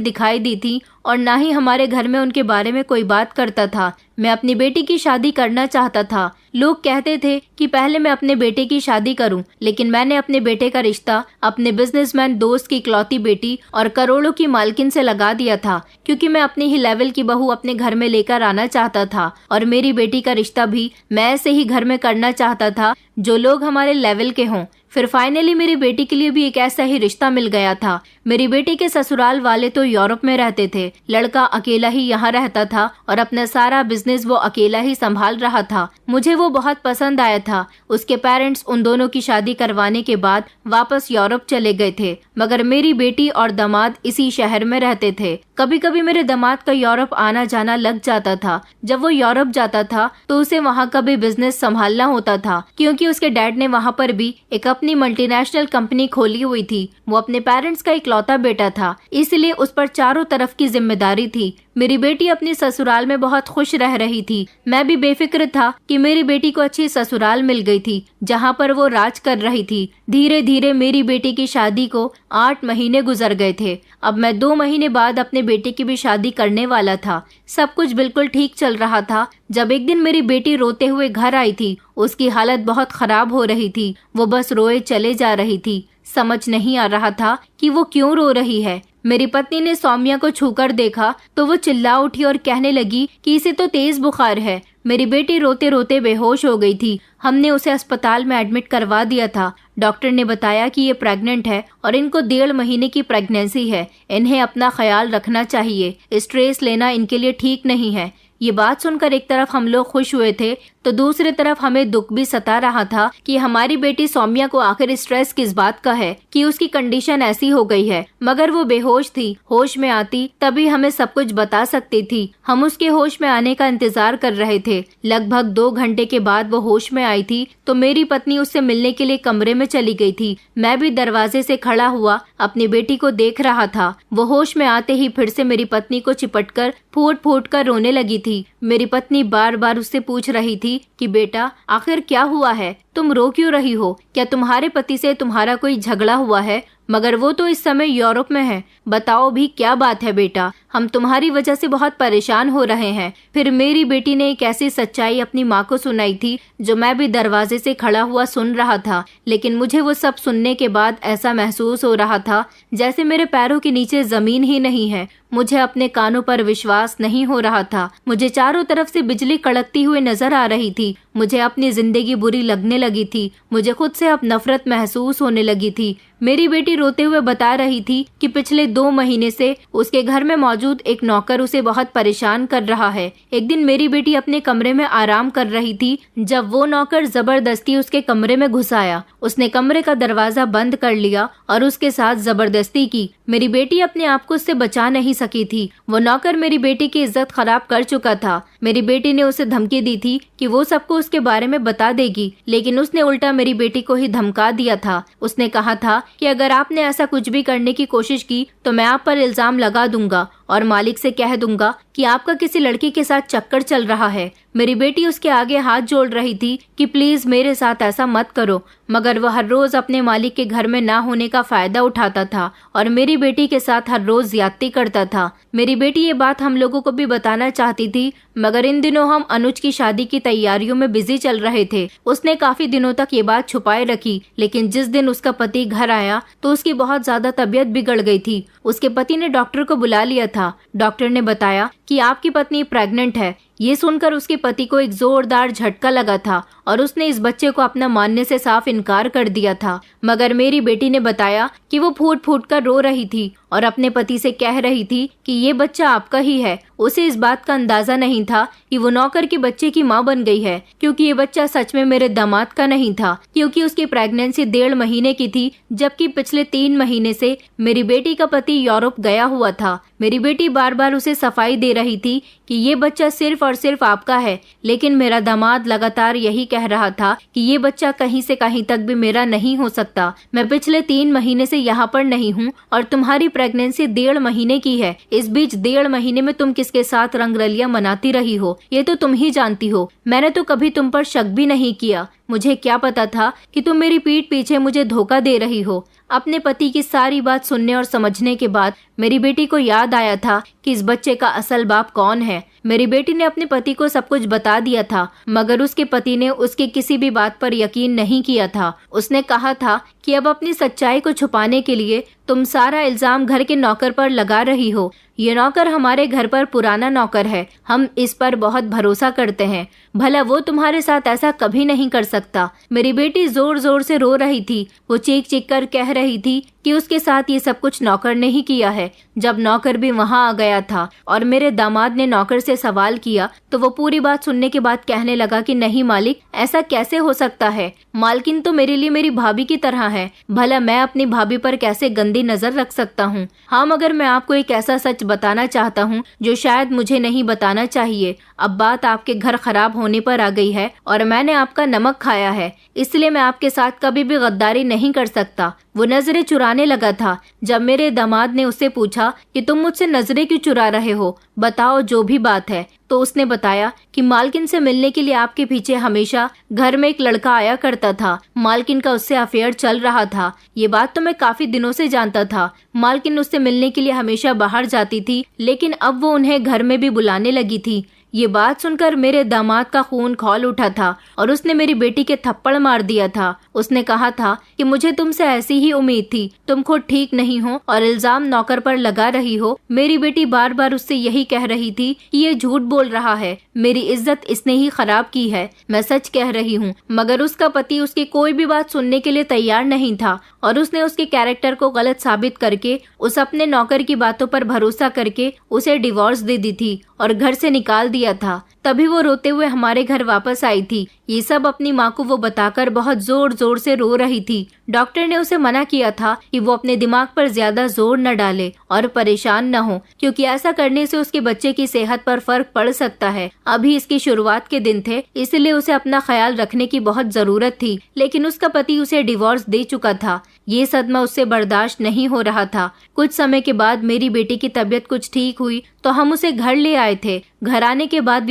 दिखाई दी थी और ना ही हमारे घर में उनके बारे में कोई बात करता था। मैं अपनी बेटी की शादी करना चाहता था। लोग कहते थे कि पहले मैं अपने बेटे की शादी करूं, लेकिन मैंने अपने बेटे का रिश्ता अपने बिजनेसमैन दोस्त की इकलौती बेटी और करोड़ों की मालकिन से लगा दिया था, क्योंकि मैं अपने ही लेवल की बहू अपने घर में लेकर आना चाहता था। और मेरी बेटी का रिश्ता भी मैं ऐसे ही घर में करना चाहता था जो लोग हमारे लेवल के हों। फिर फाइनली मेरी बेटी के लिए भी एक ऐसा ही रिश्ता मिल गया था। मेरी बेटी के ससुराल वाले तो यूरोप में रहते थे, लड़का अकेला ही यहाँ रहता था और अपना सारा बिजनेस वो अकेला ही संभाल रहा था। मुझे वो बहुत पसंद आया था। उसके पेरेंट्स उन दोनों की शादी करवाने के बाद वापस यूरोप चले गए थे, मगर मेरी बेटी और दामाद इसी शहर में रहते थे। कभी कभी मेरे दामाद का यूरोप आना जाना लग जाता था। जब वो यूरोप जाता था तो उसे वहाँ का भी बिजनेस संभालना होता था, क्योंकि उसके डैड ने वहाँ पर भी एक अपनी मल्टीनेशनल कंपनी खोली हुई थी। वो अपने पेरेंट्स का इकलौता बेटा था, इसलिए उस पर चारों तरफ की जिम्मेदारी थी। मेरी बेटी अपनी ससुराल में बहुत खुश रह रही थी। मैं भी बेफिक्र था कि मेरी बेटी को अच्छी ससुराल मिल गई थी, जहाँ पर वो राज कर रही थी। धीरे धीरे मेरी बेटी की शादी को 8 महीने गुजर गए थे। अब मैं 2 महीने बाद अपने बेटे की भी शादी करने वाला था। सब कुछ बिल्कुल ठीक चल रहा था जब एक दिन मेरी बेटी रोते हुए घर आई थी। उसकी हालत बहुत खराब हो रही थी। वो बस रोए चले जा रही थी। समझ नहीं आ रहा था कि वो क्यों रो रही है। मेरी पत्नी ने सौम्या को छूकर देखा तो वो चिल्ला उठी और कहने लगी कि इसे तो तेज बुखार है। मेरी बेटी रोते रोते बेहोश हो गई थी। हमने उसे अस्पताल में एडमिट करवा दिया था। डॉक्टर ने बताया कि ये प्रेग्नेंट है और इनको 1.5 महीने की प्रेगनेंसी है। इन्हें अपना ख्याल रखना चाहिए। स्ट्रेस लेना इनके लिए ठीक नहीं है। ये बात सुनकर एक तरफ हम लोग खुश हुए थे तो दूसरी तरफ हमें दुख भी सता रहा था कि हमारी बेटी सौम्या को आखिर स्ट्रेस किस बात का है कि उसकी कंडीशन ऐसी हो गई है। मगर वो बेहोश थी। होश में आती तभी हमें सब कुछ बता सकती थी। हम उसके होश में आने का इंतजार कर रहे थे। लगभग 2 घंटे के बाद वो होश में आई थी तो मेरी पत्नी उससे मिलने के लिए कमरे में चली गई थी। मैं भी दरवाजे से खड़ा हुआ अपनी बेटी को देख रहा था। वो होश में आते ही फिर से मेरी पत्नी को चिपटकर फूट फूट कर रोने लगी थी। मेरी पत्नी बार बार उससे पूछ रही थी कि बेटा आखिर क्या हुआ है, तुम रो क्यों रही हो, क्या तुम्हारे पति से तुम्हारा कोई झगड़ा हुआ है? मगर वो तो इस समय यूरोप में है। बताओ भी क्या बात है बेटा, हम तुम्हारी वजह से बहुत परेशान हो रहे हैं। फिर मेरी बेटी ने एक ऐसी सच्चाई अपनी माँ को सुनाई थी जो मैं भी दरवाजे से खड़ा हुआ सुन रहा था। लेकिन मुझे वो सब सुनने के बाद ऐसा महसूस हो रहा था जैसे मेरे पैरों के नीचे जमीन ही नहीं है। मुझे अपने कानों पर विश्वास नहीं हो रहा था। मुझे चारों तरफ से बिजली कड़कती हुई नजर आ रही थी। मुझे अपनी जिंदगी बुरी लगने लगी थी। मुझे खुद से अब नफरत महसूस होने लगी थी। मेरी बेटी रोते हुए बता रही थी कि पिछले 2 महीने से उसके घर में मौजूद एक नौकर उसे बहुत परेशान कर रहा है। एक दिन मेरी बेटी अपने कमरे में आराम कर रही थी जब वो नौकर जबरदस्ती उसके कमरे में घुस आया। उसने कमरे का दरवाजा बंद कर लिया और उसके साथ जबरदस्ती की। मेरी बेटी अपने आप को उससे बचा नहीं सकी थी। वो नौकर मेरी बेटी की इज्जत खराब कर चुका था। मेरी बेटी ने उसे धमकी दी थी कि वो सबको उसके बारे में बता देगी, लेकिन उसने उल्टा मेरी बेटी को ही धमका दिया था। उसने कहा था कि अगर आपने ऐसा कुछ भी करने की कोशिश की तो मैं आप पर इल्जाम लगा दूंगा और मालिक से कह दूंगा कि आपका किसी लड़की के साथ चक्कर चल रहा है। मेरी बेटी उसके आगे हाथ जोड़ रही थी कि प्लीज मेरे साथ ऐसा मत करो, मगर वह हर रोज अपने मालिक के घर में ना होने का फायदा उठाता था और मेरी बेटी के साथ हर रोज ज्यादती करता था। मेरी बेटी ये बात हम लोगों को भी बताना चाहती थी, मगर इन दिनों हम अनुज की शादी की तैयारियों में बिजी चल रहे थे। उसने काफी दिनों तक ये बात छुपाए रखी, लेकिन जिस दिन उसका पति घर आया तो उसकी बहुत ज्यादा तबीयत बिगड़ गई थी। उसके पति ने डॉक्टर को बुला लिया था। डॉक्टर ने बताया कि आपकी पत्नी प्रेग्नेंट है। ये सुनकर उसके पति को एक जोरदार झटका लगा था और उसने इस बच्चे को अपना मानने से साफ इनकार कर दिया था। मगर मेरी बेटी ने बताया कि वो फूट फूट कर रो रही थी और अपने पति से कह रही थी कि ये बच्चा आपका ही है। उसे इस बात का अंदाजा नहीं था कि वो नौकर के बच्चे की माँ बन गई है, क्योंकि ये बच्चा सच में मेरे दामाद का नहीं था, क्योंकि उसकी प्रेगनेंसी 1.5 महीने की थी, जबकि पिछले 3 महीने से मेरी बेटी का पति यूरोप गया हुआ था। मेरी बेटी बार बार उसे सफाई दे रही थी कि ये बच्चा सिर्फ और सिर्फ आपका है, लेकिन मेरा दामाद लगातार यही कह रहा था कि ये बच्चा कहीं से कहीं तक भी मेरा नहीं हो सकता। मैं पिछले 3 महीने से यहाँ पर नहीं हूँ और तुम्हारी प्रेगनेंसी 1.5 महीने की है। इस बीच 1.5 महीने में तुम किसके साथ रंगरलियां मनाती रही हो, ये तो तुम ही जानती हो। मैंने तो कभी तुम पर शक भी नहीं किया। मुझे क्या पता था कि तुम मेरी पीठ पीछे मुझे धोखा दे रही हो। अपने पति की सारी बात सुनने और समझने के बाद मेरी बेटी को याद आया था कि इस बच्चे का असल बाप कौन है। मेरी बेटी ने अपने पति को सब कुछ बता दिया था, मगर उसके पति ने उसकी किसी भी बात पर यकीन नहीं किया था। उसने कहा था कि अब अपनी सच्चाई को छुपाने के लिए तुम सारा इल्जाम घर के नौकर पर लगा रही हो। ये नौकर हमारे घर पर पुराना नौकर है, हम इस पर बहुत भरोसा करते हैं, भला वो तुम्हारे साथ ऐसा कभी नहीं कर सकता। मेरी बेटी जोर जोर से रो रही थी। वो चीख चीख कर कह रही थी कि उसके साथ ये सब कुछ नौकर ने ही किया है। जब नौकर भी वहाँ आ गया था और मेरे दामाद ने नौकर से सवाल किया तो वो पूरी बात सुनने के बाद कहने लगा कि नहीं मालिक, ऐसा कैसे हो सकता है। मालकिन तो मेरे लिए मेरी भाभी की तरह है, भला मैं अपनी भाभी पर कैसे गंदी नजर रख सकता हूँ। हाँ, मगर मैं आपको एक ऐसा सच बताना चाहता हूँ जो शायद मुझे नहीं बताना चाहिए। अब बात आपके घर खराब होने पर आ गई है और मैंने आपका नमक खाया है, इसलिए मैं आपके साथ कभी भी गद्दारी नहीं कर सकता। वो नजरें चुराने लगा था। जब मेरे दामाद ने उससे पूछा कि तुम मुझसे नजरें क्यों चुरा रहे हो, बताओ जो भी बात है, तो उसने बताया कि मालकिन से मिलने के लिए आपके पीछे हमेशा घर में एक लड़का आया करता था। मालकिन का उससे अफेयर चल रहा था। ये बात तो मैं काफी दिनों से जानता था। मालकिन उससे मिलने के लिए हमेशा बाहर जाती थी, लेकिन अब वो उन्हें घर में भी बुलाने लगी थी। ये बात सुनकर मेरे दामाद का खून खौल उठा था और उसने मेरी बेटी के थप्पड़ मार दिया था। उसने कहा था कि मुझे तुमसे ऐसी ही उम्मीद थी, तुम खुद ठीक नहीं हो और इल्जाम नौकर पर लगा रही हो। मेरी बेटी बार बार उससे यही कह रही थी कि ये झूठ बोल रहा है, मेरी इज्जत इसने ही खराब की है, मैं सच कह रही हूँ। मगर उसका पति उसकी कोई भी बात सुनने के लिए तैयार नहीं था और उसने उसके कैरेक्टर को गलत साबित करके उस अपने नौकर की बातों पर भरोसा करके उसे डिवोर्स दे दी थी और घर से निकाल दिया था। तभी वो रोते हुए हमारे घर वापस आई थी। ये सब अपनी माँ को वो बताकर बहुत जोर जोर से रो रही थी। डॉक्टर ने उसे मना किया था कि वो अपने दिमाग पर ज्यादा जोर न डाले और परेशान न हो, क्योंकि ऐसा करने से उसके बच्चे की सेहत पर फर्क पड़ सकता है। अभी इसकी शुरुआत के दिन थे, इसलिए उसे अपना ख्याल रखने की बहुत जरूरत थी, लेकिन उसका पति उसे डिवोर्स दे चुका था। ये सदमा उससे बर्दाश्त नहीं हो रहा था। कुछ समय के बाद मेरी बेटी की तबीयत कुछ ठीक हुई तो हम उसे घर ले आए थे। घर आने के बाद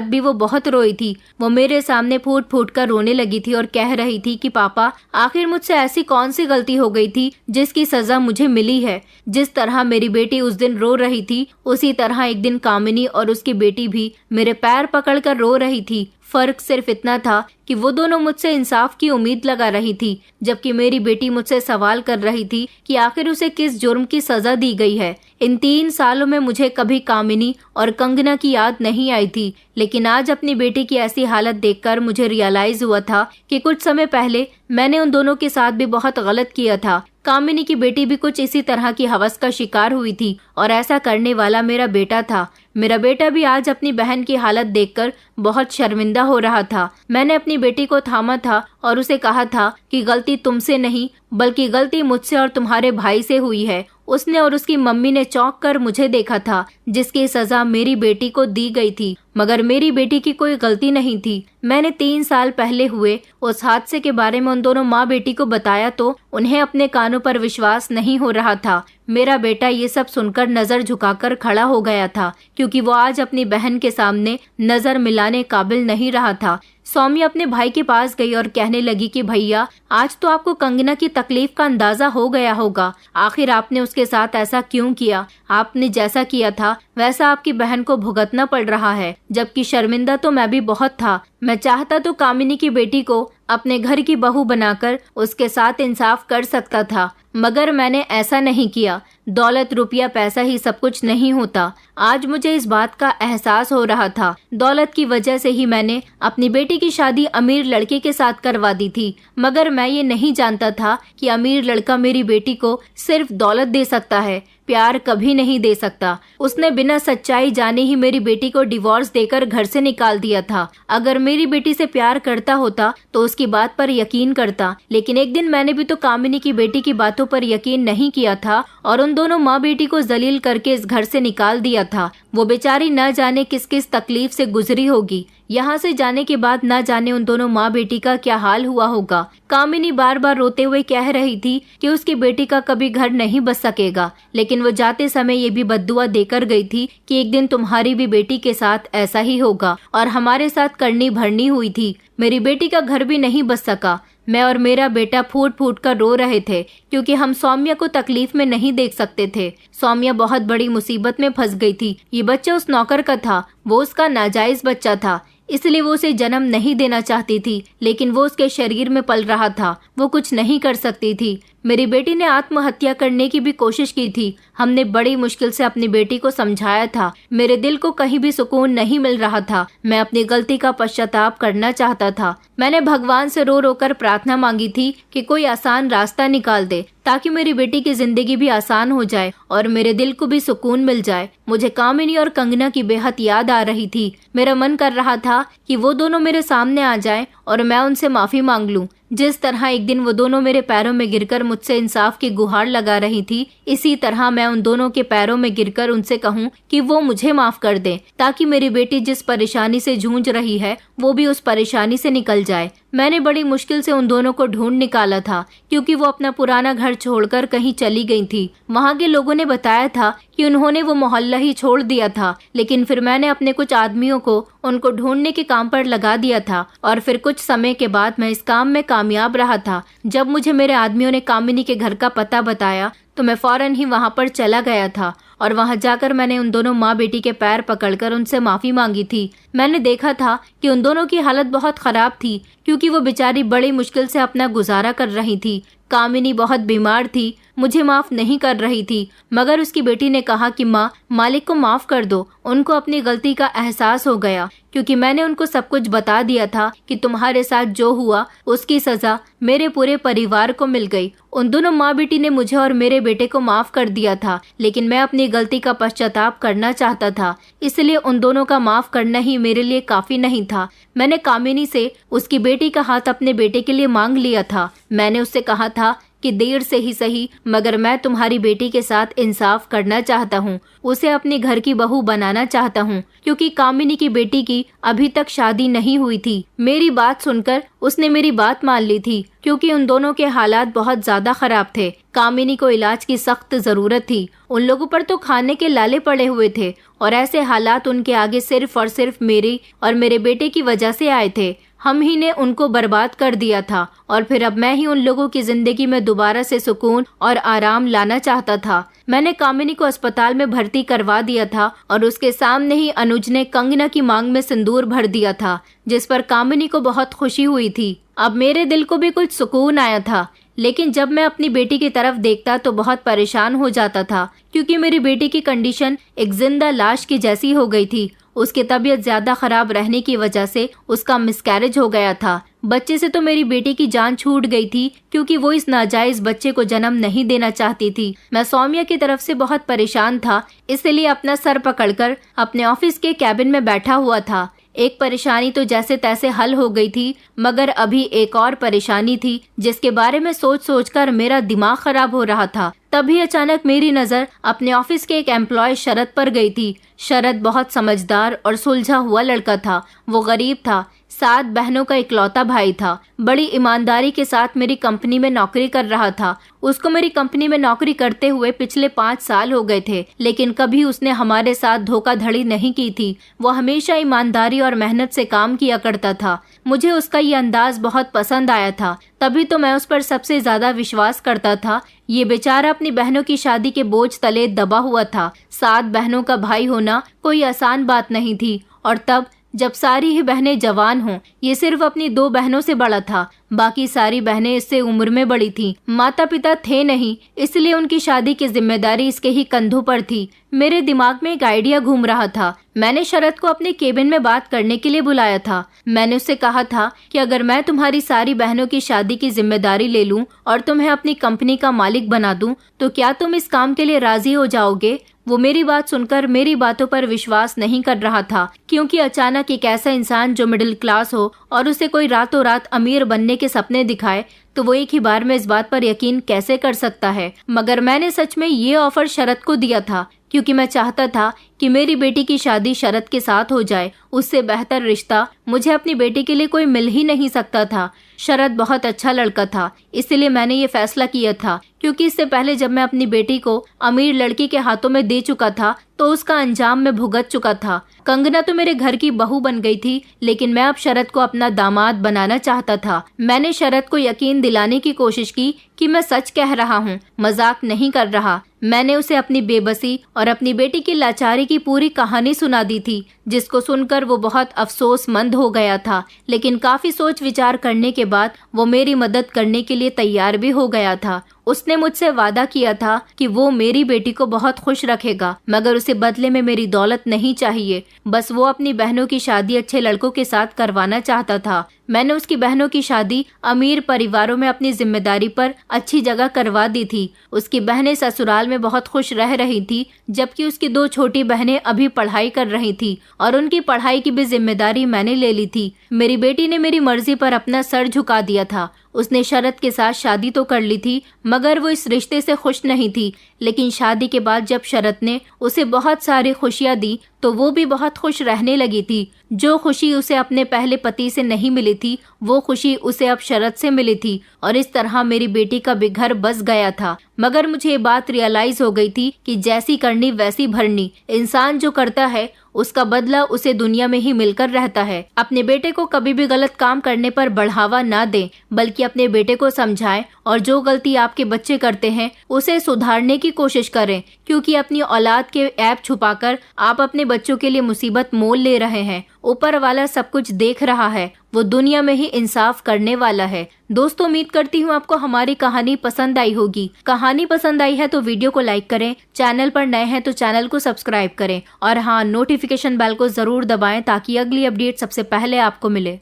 भी वो बहुत रोई थी। वो मेरे सामने फूट फूट कर रोने लगी थी और कह रही थी कि पापा, आखिर मुझसे ऐसी कौन सी गलती हो गई थी जिसकी सजा मुझे मिली है। जिस तरह मेरी बेटी उस दिन रो रही थी, उसी तरह एक दिन कामिनी और उसकी बेटी भी मेरे पैर पकड़कर रो रही थी। फर्क सिर्फ इतना था कि वो दोनों मुझसे इंसाफ की उम्मीद लगा रही थी, जबकि मेरी बेटी मुझसे सवाल कर रही थी कि आखिर उसे किस जुर्म की सजा दी गई है। इन 3 सालों में मुझे कभी कामिनी और कंगना की याद नहीं आई थी, लेकिन आज अपनी बेटी की ऐसी हालत देखकर मुझे रियलाइज हुआ था कि कुछ समय पहले मैंने उन दोनों के साथ भी बहुत गलत किया था। कामिनी की बेटी भी कुछ इसी तरह की हवस का शिकार हुई थी और ऐसा करने वाला मेरा बेटा था। मेरा बेटा भी आज अपनी बहन की हालत देखकर बहुत शर्मिंदा हो रहा था। मैंने अपनी बेटी को थामा था और उसे कहा था कि गलती तुमसे नहीं, बल्कि गलती मुझसे और तुम्हारे भाई से हुई है। उसने और उसकी मम्मी ने चौंक कर मुझे देखा था, जिसकी सजा मेरी बेटी को दी गई थी, मगर मेरी बेटी की कोई गलती नहीं थी। मैंने 3 साल पहले हुए उस हादसे के बारे में उन दोनों माँ बेटी को बताया तो उन्हें अपने कानों पर विश्वास नहीं हो रहा था। मेरा बेटा ये सब सुनकर नजर झुकाकर खड़ा हो गया था, क्योंकि वो आज अपनी बहन के सामने नजर मिलाने काबिल नहीं रहा था। सौम्या अपने भाई के पास गई और कहने लगी कि भैया, आज तो आपको कंगना की तकलीफ का अंदाजा हो गया होगा। आखिर आपने उसके साथ ऐसा क्यों किया? आपने जैसा किया था वैसा आपकी बहन को भुगतना पड़ रहा है, जबकि शर्मिंदा तो मैं भी बहुत था। मैं चाहता तो कामिनी की बेटी को अपने घर की बहू बनाकर उसके साथ इंसाफ कर सकता था, मगर मैंने ऐसा नहीं किया। दौलत, रुपया, पैसा ही सब कुछ नहीं होता। आज मुझे इस बात का एहसास हो रहा था। दौलत की वजह से ही मैंने अपनी बेटी की शादी अमीर लड़के के साथ करवा दी थी, मगर मैं ये नहीं जानता था कि अमीर लड़का मेरी बेटी को सिर्फ दौलत दे सकता है, प्यार कभी नहीं दे सकता। उसने बिना सच्चाई जाने ही मेरी बेटी को डिवोर्स देकर घर से निकाल दिया था। अगर मेरी बेटी से प्यार करता होता तो उसकी बात पर यकीन करता, लेकिन एक दिन मैंने भी तो कामिनी की बेटी की बातों पर यकीन नहीं किया था और उन दोनों माँ बेटी को जलील करके इस घर से निकाल दिया था। वो बेचारी न जाने किस किस तकलीफ से गुजरी होगी। यहाँ से जाने के बाद न जाने उन दोनों माँ बेटी का क्या हाल हुआ होगा। कामिनी बार बार रोते हुए कह रही थी कि उसकी बेटी का कभी घर नहीं बस सकेगा, लेकिन वो जाते समय ये भी बद्दुआ देकर गई थी कि एक दिन तुम्हारी भी बेटी के साथ ऐसा ही होगा, और हमारे साथ करनी भरनी हुई थी। मेरी बेटी का घर भी नहीं बस सका। मैं और मेरा बेटा फूट फूट कर रो रहे थे क्योंकि हम सौम्या को तकलीफ में नहीं देख सकते थे। सौम्या बहुत बड़ी मुसीबत में फंस गई थी। ये बच्चा उस नौकर का था, वो उसका नाजायज बच्चा था, इसलिए वो उसे जन्म नहीं देना चाहती थी, लेकिन वो उसके शरीर में पल रहा था। वो कुछ नहीं कर सकती थी। मेरी बेटी ने आत्महत्या करने की भी कोशिश की थी। हमने बड़ी मुश्किल से अपनी बेटी को समझाया था। मेरे दिल को कहीं भी सुकून नहीं मिल रहा था। मैं अपनी गलती का पश्चाताप करना चाहता था। मैंने भगवान से रो रो कर प्रार्थना मांगी थी कि कोई आसान रास्ता निकाल दे ताकि मेरी बेटी की जिंदगी भी आसान हो जाए और मेरे दिल को भी सुकून मिल जाए। मुझे कामिनी और कंगना की बेहद याद आ रही थी। मेरा मन कर रहा था कि वो दोनों मेरे सामने आ जाएं और मैं उनसे माफी मांग लूं। जिस तरह एक दिन वो दोनों मेरे पैरों में गिरकर मुझसे इंसाफ की गुहार लगा रही थी, इसी तरह मैं उन दोनों के पैरों में गिरकर उनसे कहूं कि वो मुझे माफ कर दें, ताकि मेरी बेटी जिस परेशानी से जूझ रही है वो भी उस परेशानी से निकल जाए। मैंने बड़ी मुश्किल से उन दोनों को ढूंढ निकाला था क्योंकि वो अपना पुराना घर छोड़कर कहीं चली गई थी। वहाँ के लोगों ने बताया था कि उन्होंने वो मोहल्ला ही छोड़ दिया था, लेकिन फिर मैंने अपने कुछ आदमियों को उनको ढूंढने के काम पर लगा दिया था और फिर कुछ समय के बाद मैं इस काम में कामयाब रहा था। जब मुझे मेरे आदमियों ने कामिनी के घर का पता बताया तो मैं फौरन ही वहाँ पर चला गया था और वहाँ जाकर मैंने उन दोनों माँ बेटी के पैर पकड़कर उनसे माफी मांगी थी। मैंने देखा था कि उन दोनों की हालत बहुत खराब थी क्योंकि वो बेचारी बड़ी मुश्किल से अपना गुजारा कर रही थी। कामिनी बहुत बीमार थी, मुझे माफ नहीं कर रही थी, मगर उसकी बेटी ने कहा कि माँ, मालिक को माफ कर दो। उनको अपनी गलती का एहसास हो गया क्योंकि मैंने उनको सब कुछ बता दिया था कि तुम्हारे साथ जो हुआ उसकी सजा मेरे पूरे परिवार को मिल गई। उन दोनों माँ बेटी ने मुझे और मेरे बेटे को माफ कर दिया था, लेकिन मैं अपनी गलती का पश्चाताप करना चाहता था, इसलिए उन दोनों का माफ करना ही मेरे लिए काफी नहीं था। मैंने कामिनी से उसकी बेटी का हाथ अपने बेटे के लिए मांग लिया था। मैंने उससे कहा था कि देर से ही सही, मगर मैं तुम्हारी बेटी के साथ इंसाफ करना चाहता हूँ, उसे अपने घर की बहू बनाना चाहता हूँ, क्योंकि कामिनी की बेटी की अभी तक शादी नहीं हुई थी। मेरी बात सुनकर उसने मेरी बात मान ली थी क्योंकि उन दोनों के हालात बहुत ज्यादा खराब थे। कामिनी को इलाज की सख्त जरूरत थी। उन लोगों पर तो खाने के लाले पड़े हुए थे और ऐसे हालात उनके आगे सिर्फ और सिर्फ मेरी और मेरे बेटे की वजह से आए थे। हम ही ने उनको बर्बाद कर दिया था और फिर अब मैं ही उन लोगों की जिंदगी में दोबारा से सुकून और आराम लाना चाहता था। मैंने कामिनी को अस्पताल में भर्ती करवा दिया था और उसके सामने ही अनुज ने कंगना की मांग में सिंदूर भर दिया था, जिस पर कामिनी को बहुत खुशी हुई थी। अब मेरे दिल को भी कुछ सुकून आया था, लेकिन जब मैं अपनी बेटी की तरफ देखता तो बहुत परेशान हो जाता था क्योंकि मेरी बेटी की कंडीशन एक जिंदा लाश की जैसी हो गई थी। उसकी तबीयत ज्यादा खराब रहने की वजह से उसका मिसकैरेज हो गया था। बच्चे से तो मेरी बेटी की जान छूट गई थी क्योंकि वो इस नाजायज बच्चे को जन्म नहीं देना चाहती थी। मैं सौम्या की तरफ से बहुत परेशान था, इसलिए अपना सर पकड़कर अपने ऑफिस के कैबिन में बैठा हुआ था। एक परेशानी तो जैसे तैसे हल हो गई थी, मगर अभी एक और परेशानी थी जिसके बारे में सोच सोचकर मेरा दिमाग खराब हो रहा था। तभी अचानक मेरी नजर अपने ऑफिस के एक एम्प्लॉय शरद पर गई थी। शरद बहुत समझदार और सुलझा हुआ लड़का था। वो गरीब था, 7 बहनों का इकलौता भाई था। बड़ी ईमानदारी के साथ मेरी कंपनी में नौकरी कर रहा था। उसको मेरी कंपनी में नौकरी करते हुए पिछले 5 साल हो गए थे, लेकिन कभी उसने हमारे साथ धोखाधड़ी नहीं की थी। वो हमेशा ईमानदारी और मेहनत से काम किया करता था। मुझे उसका ये अंदाज बहुत पसंद आया था, तभी तो मैं उस पर सबसे ज्यादा विश्वास करता था। ये बेचारा अपनी बहनों की शादी के बोझ तले दबा हुआ था। 7 बहनों का भाई होना कोई आसान बात नहीं थी और तब जब सारी ही बहनें जवान हों। ये सिर्फ अपनी 2 बहनों से बड़ा था, बाकी सारी बहनें इससे उम्र में बड़ी थी। माता पिता थे नहीं, इसलिए उनकी शादी की जिम्मेदारी इसके ही कंधों पर थी। मेरे दिमाग में एक आइडिया घूम रहा था। मैंने शरद को अपने केबिन में बात करने के लिए बुलाया था। मैंने उससे कहा था कि अगर मैं तुम्हारी सारी बहनों की शादी की जिम्मेदारी ले लूं और तुम्हें अपनी कंपनी का मालिक बना दूं, तो क्या तुम इस काम के लिए राजी हो जाओगे? वो मेरी बात सुनकर मेरी बातों पर विश्वास नहीं कर रहा था, क्योंकि अचानक एक ऐसा इंसान जो मिडिल क्लास हो और उसे कोई रातों रात अमीर बनने के सपने दिखाए, तो वो एक ही बार में इस बात पर यकीन कैसे कर सकता है। मगर मैंने सच में ये ऑफर शरद को दिया था, क्योंकि मैं चाहता था कि मेरी बेटी की शादी शरद के साथ हो जाए। उससे बेहतर रिश्ता मुझे अपनी बेटी के लिए कोई मिल ही नहीं सकता था। शरद बहुत अच्छा लड़का था, इसलिए मैंने ये फैसला किया था, क्योंकि इससे पहले जब मैं अपनी बेटी को अमीर लड़की के हाथों में दे चुका था तो उसका अंजाम मैं भुगत चुका था। कंगना तो मेरे घर की बहू बन गई थी, लेकिन मैं अब शरद को अपना दामाद बनाना चाहता था। मैंने शरद को यकीन दिलाने की कोशिश की कि मैं सच कह रहा हूँ, मजाक नहीं कर रहा। मैंने उसे अपनी बेबसी और अपनी बेटी की लाचारी की पूरी कहानी सुना दी थी, जिसको सुनकर वो बहुत अफसोसमंद हो गया था। लेकिन काफी सोच विचार करने के बाद वो मेरी मदद करने के लिए तैयार भी हो गया था। उसने मुझसे वादा किया था कि वो मेरी बेटी को बहुत खुश रखेगा, मगर उसे बदले में मेरी दौलत नहीं चाहिए। बस वो अपनी बहनों की शादी अच्छे लड़कों के साथ करवाना चाहता था। मैंने उसकी बहनों की शादी अमीर परिवारों में अपनी जिम्मेदारी पर अच्छी जगह करवा दी थी। उसकी बहनें ससुराल में बहुत खुश रह रही थी, जबकि उसकी 2 छोटी बहनें अभी पढ़ाई कर रही थी और उनकी पढ़ाई की भी जिम्मेदारी मैंने ले ली थी। मेरी बेटी ने मेरी मर्जी पर अपना सर झुका दिया था। उसने शरद के साथ शादी तो कर ली थी, मगर वो इस रिश्ते से खुश नहीं थी। लेकिन शादी के बाद जब शरद ने उसे बहुत सारी खुशियां दी, तो वो भी बहुत खुश रहने लगी थी। जो खुशी उसे अपने पहले पति से नहीं मिली थी, वो खुशी उसे अब शरद से मिली थी, और इस तरह मेरी बेटी का भी घर बस गया था। मगर मुझे ये बात रियलाइज हो गई थी कि जैसी करनी वैसी भरनी। इंसान जो करता है उसका बदला उसे दुनिया में ही मिलकर रहता है। अपने बेटे को कभी भी गलत काम करने पर बढ़ावा ना दें, बल्कि अपने बेटे को समझाएं और जो गलती आपके बच्चे करते हैं उसे सुधारने की कोशिश करें, क्योंकि अपनी औलाद के ऐब छुपाकर आप अपने बच्चों के लिए मुसीबत मोल ले रहे हैं। ऊपर वाला सब कुछ देख रहा है, वो दुनिया में ही इंसाफ करने वाला है। दोस्तों, उम्मीद करती हूँ आपको हमारी कहानी पसंद आई होगी। कहानी पसंद आई है तो वीडियो को लाइक करें, चैनल पर नए हैं तो चैनल को सब्सक्राइब करें, और हाँ, नोटिफिकेशन बेल को जरूर दबाएं ताकि अगली अपडेट सबसे पहले आपको मिले।